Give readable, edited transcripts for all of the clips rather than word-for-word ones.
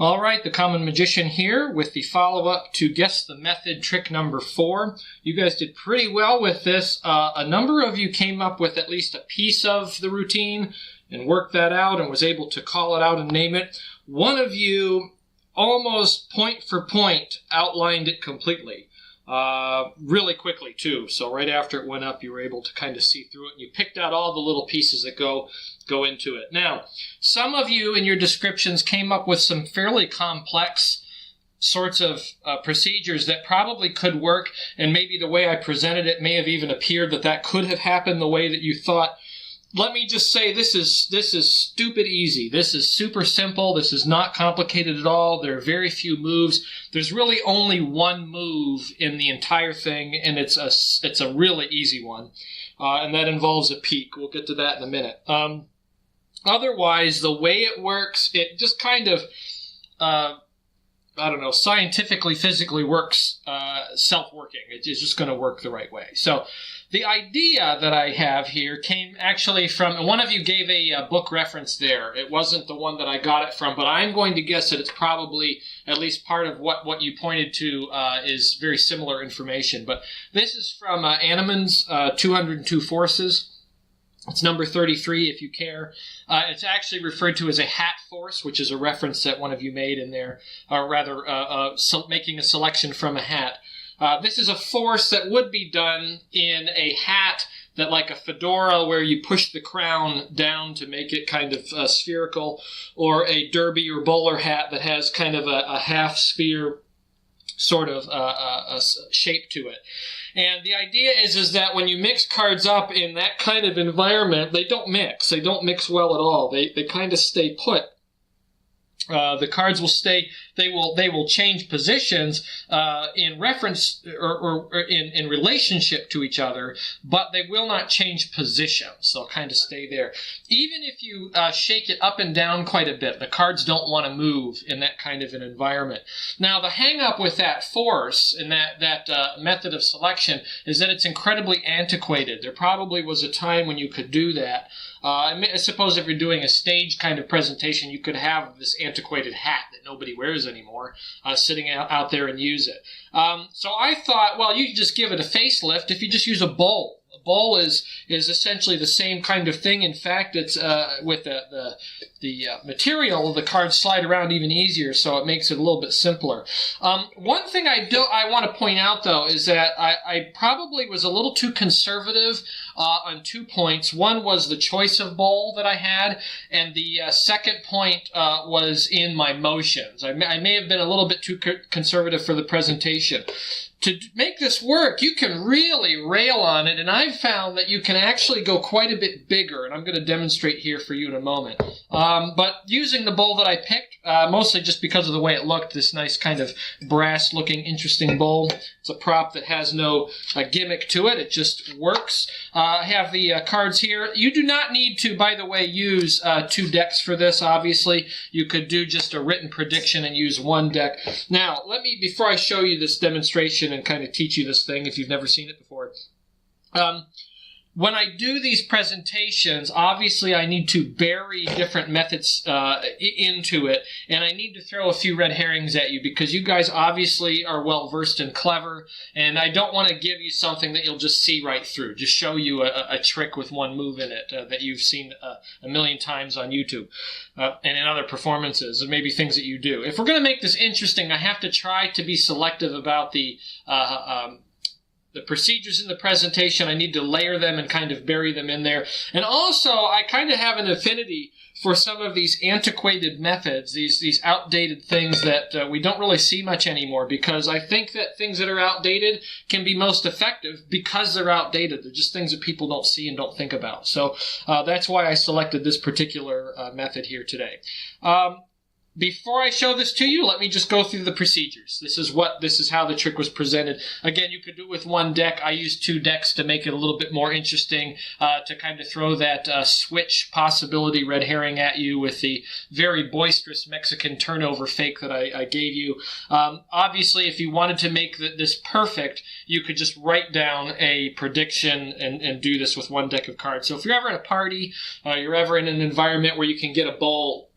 All right, the Common Magician here with the follow-up to Guess the Method trick number 4. You guys did pretty well with this. A number of you came up with at least a piece of the routine and worked that out and was able to call it out and name it. One of you almost point for point outlined it completely. Really quickly too. So right after it went up, you were able to kind of see through it, and you picked out all the little pieces that go into it. Now, some of you in your descriptions came up with some fairly complex sorts of procedures that probably could work, and maybe the way I presented it may have even appeared that could have happened the way that you thought. Let me just say this is stupid easy. This is super simple. This is not complicated at all. There are very few moves. There's really only one move in the entire thing, and it's a really easy one, and that involves a peek. We'll get to that in a minute. Otherwise, the way it works, it just kind of, scientifically, physically works self-working. It's just going to work the right way. So the idea that I have here came actually from, one of you gave a book reference there. It wasn't the one that I got it from, but I'm going to guess that it's probably at least part of what you pointed to is very similar information. But this is from Anneman's 202 Forces. It's number 33 if you care. It's actually referred to as a hat force, which is a reference that one of you made in there, or rather making a selection from a hat. This is a force that would be done in a hat that, like a fedora, where you push the crown down to make it kind of spherical, or a derby or bowler hat that has kind of a half sphere sort of a shape to it. And the idea is that when you mix cards up in that kind of environment, they don't mix. They don't mix well at all. They kind of stay put. The cards will stay. They will change positions in reference or in relationship to each other, but they will not change positions. They'll kind of stay there. Even if you shake it up and down quite a bit, the cards don't want to move in that kind of an environment. Now, the hang-up with that force and that method of selection is that it's incredibly antiquated. There probably was a time when you could do that. I suppose if you're doing a stage kind of presentation, you could have this antiquated hat that nobody wears anymore sitting out there and use it. So I thought, well, you could just give it a facelift if you just use a bowl. A bowl is essentially the same kind of thing. In fact, it's with the material, the cards slide around even easier, so it makes it a little bit simpler. One thing I want to point out, though, is that I probably was a little too conservative on 2 points. One was the choice of bowl that I had, and the second point was in my motions. I may have been a little bit too conservative for the presentation. To make this work, you can really rail on it, and I've found that you can actually go quite a bit bigger, and I'm going to demonstrate here for you in a moment. But using the bowl that I picked, mostly just because of the way it looked, this nice kind of brass-looking, interesting bowl. It's a prop that has no gimmick to it. It just works. I have the cards here. You do not need to, by the way, use 2 decks for this, obviously. You could do just a written prediction and use 1 deck. Now, before I show you this demonstration and kind of teach you this thing if you've never seen it before, when I do these presentations, obviously I need to bury different methods into it, and I need to throw a few red herrings at you because you guys obviously are well-versed and clever, and I don't want to give you something that you'll just see right through, just show you a trick with 1 move in it that you've seen a million times on YouTube and in other performances, and maybe things that you do. If we're going to make this interesting, I have to try to be selective about the procedures in the presentation. I need to layer them and kind of bury them in there. And also, I kind of have an affinity for some of these antiquated methods, these outdated things that we don't really see much anymore, because I think that things that are outdated can be most effective because they're outdated. They're just things that people don't see and don't think about. So that's why I selected this particular method here today. Before I show this to you, let me just go through the procedures. This is how the trick was presented. Again, you could do it with 1 deck. I used 2 decks to make it a little bit more interesting, to kind of throw that switch possibility red herring at you with the very boisterous Mexican turnover fake that I gave you. Obviously, if you wanted to make this perfect, you could just write down a prediction and do this with 1 deck of cards. So if you're ever at a party, you're ever in an environment where you can get a bowl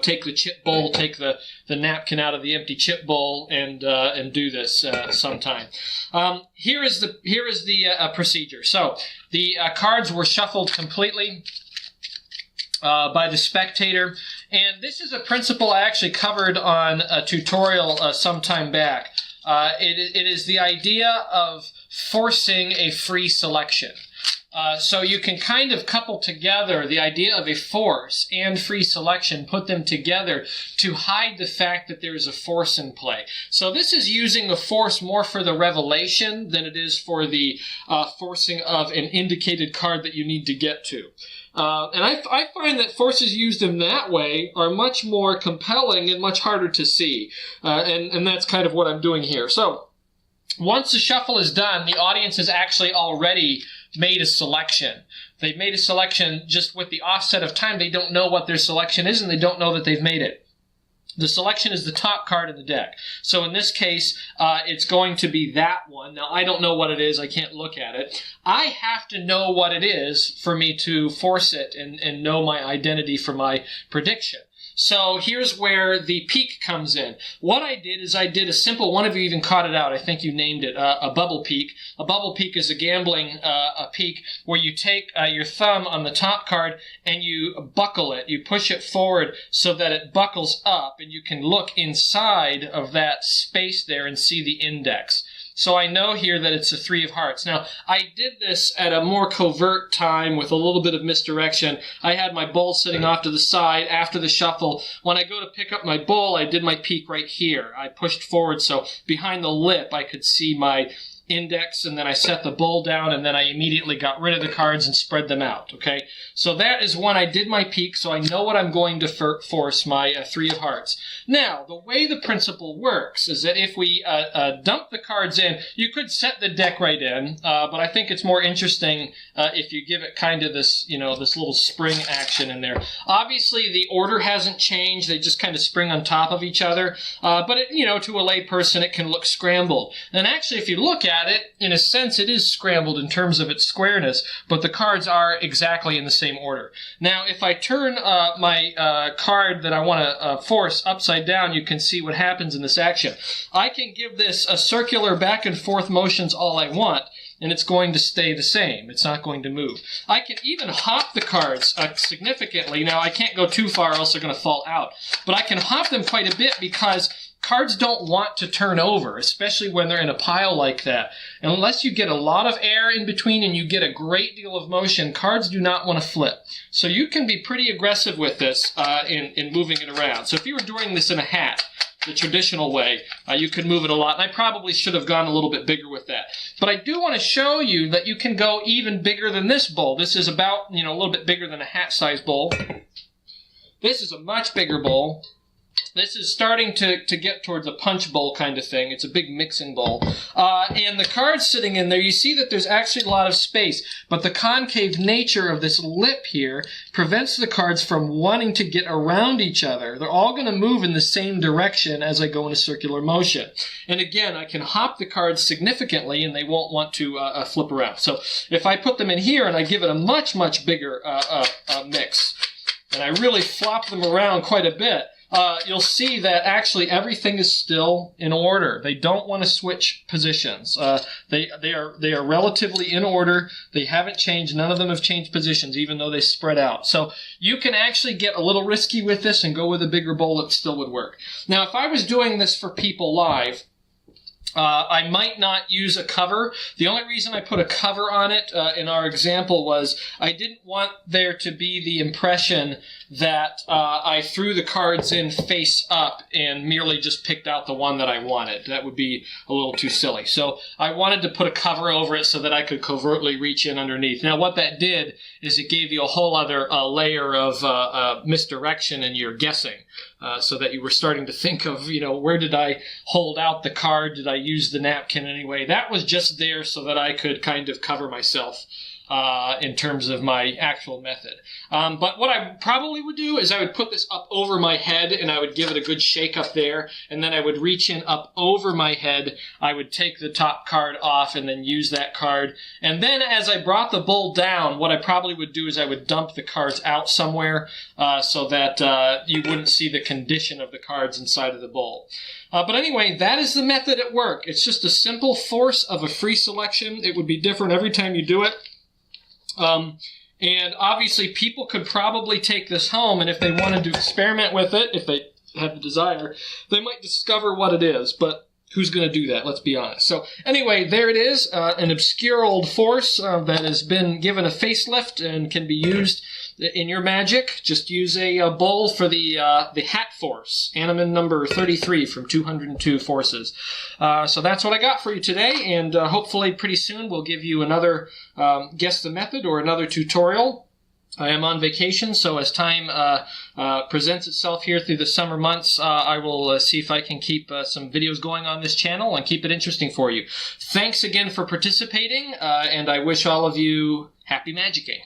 take the chip bowl, take the napkin out of the empty chip bowl, and do this sometime. Here is the procedure. So the cards were shuffled completely by the spectator, and this is a principle I actually covered on a tutorial some time back. It is the idea of forcing a free selection. So you can kind of couple together the idea of a force and free selection, put them together to hide the fact that there is a force in play. So this is using the force more for the revelation than it is for the forcing of an indicated card that you need to get to. And I find that forces used in that way are much more compelling and much harder to see. And that's kind of what I'm doing here. So once the shuffle is done, the audience has actually already made a selection. They've made a selection just with the offset of time. They don't know what their selection is, and they don't know that they've made it. The selection is the top card of the deck. So in this case, it's going to be that one. Now, I don't know what it is. I can't look at it. I have to know what it is for me to force it and know my identity for my prediction. So here's where the peek comes in. What I did is I did a simple, one of you even caught it out, I think you named it, a bubble peek. A bubble peek is a gambling a peek where you take your thumb on the top card and you buckle it. You push it forward so that it buckles up and you can look inside of that space there and see the index. So I know here that it's a 3 of hearts. Now, I did this at a more covert time with a little bit of misdirection. I had my bowl sitting off to the side after the shuffle. When I go to pick up my bowl, I did my peek right here. I pushed forward so behind the lip I could see my index, and then I set the bowl down, and then I immediately got rid of the cards and spread them out, okay? So that is when I did my peek, so I know what I'm going to force, my 3 of hearts. Now, the way the principle works is that if we dump the cards in, you could set the deck right in, but I think it's more interesting if you give it kind of this, this little spring action in there. Obviously, the order hasn't changed. They just kind of spring on top of each other, but to a lay person, it can look scrambled. And actually, if you look at it, in a sense, it is scrambled in terms of its squareness, but the cards are exactly in the same order. Now, if I turn my card that I want to force upside down, you can see what happens in this action. I can give this a circular back and forth motions all I want, and it's going to stay the same. It's not going to move. I can even hop the cards significantly. Now, I can't go too far, or else they're going to fall out. But I can hop them quite a bit because cards don't want to turn over, especially when they're in a pile like that. And unless you get a lot of air in between and you get a great deal of motion, cards do not want to flip. So you can be pretty aggressive with this in moving it around. So if you were doing this in a hat, the traditional way, you could move it a lot. And I probably should have gone a little bit bigger with that. But I do want to show you that you can go even bigger than this bowl. This is about, a little bit bigger than a hat-sized bowl. This is a much bigger bowl. This is starting to get towards a punch bowl kind of thing. It's a big mixing bowl. And the cards sitting in there, you see that there's actually a lot of space. But the concave nature of this lip here prevents the cards from wanting to get around each other. They're all going to move in the same direction as I go in a circular motion. And again, I can hop the cards significantly and they won't want to flip around. So if I put them in here and I give it a much, much bigger mix, and I really flop them around quite a bit, you'll see that actually everything is still in order. They don't want to switch positions. They are relatively in order. They haven't changed. None of them have changed positions, even though they spread out. So you can actually get a little risky with this and go with a bigger bowl. It still would work. Now, if I was doing this for people live, I might not use a cover. The only reason I put a cover on it in our example was I didn't want there to be the impression that I threw the cards in face up and merely just picked out the one that I wanted. That would be a little too silly. So I wanted to put a cover over it so that I could covertly reach in underneath. Now what that did is it gave you a whole other layer of misdirection in your guessing. So that you were starting to think of, where did I hold out the card? Did I use the napkin anyway? That was just there so that I could kind of cover myself in terms of my actual method. But what I probably would do is I would put this up over my head and I would give it a good shake up there, and then I would reach in up over my head. I would take the top card off and then use that card. And then as I brought the bowl down, what I probably would do is I would dump the cards out somewhere so that you wouldn't see the condition of the cards inside of the bowl. But anyway, that is the method at work. It's just a simple force of a free selection. It would be different every time you do it. And obviously people could probably take this home, and if they wanted to experiment with it, if they have the desire, they might discover what it is, but who's going to do that? Let's be honest. So anyway, there it is, an obscure old force that has been given a facelift and can be used in your magic. Just use a bowl for the hat force, Anomen number 33 from 202 Forces. So that's what I got for you today, and hopefully pretty soon we'll give you another Guess the Method or another tutorial. I am on vacation, so as time presents itself here through the summer months, I will see if I can keep some videos going on this channel and keep it interesting for you. Thanks again for participating, and I wish all of you happy magicking.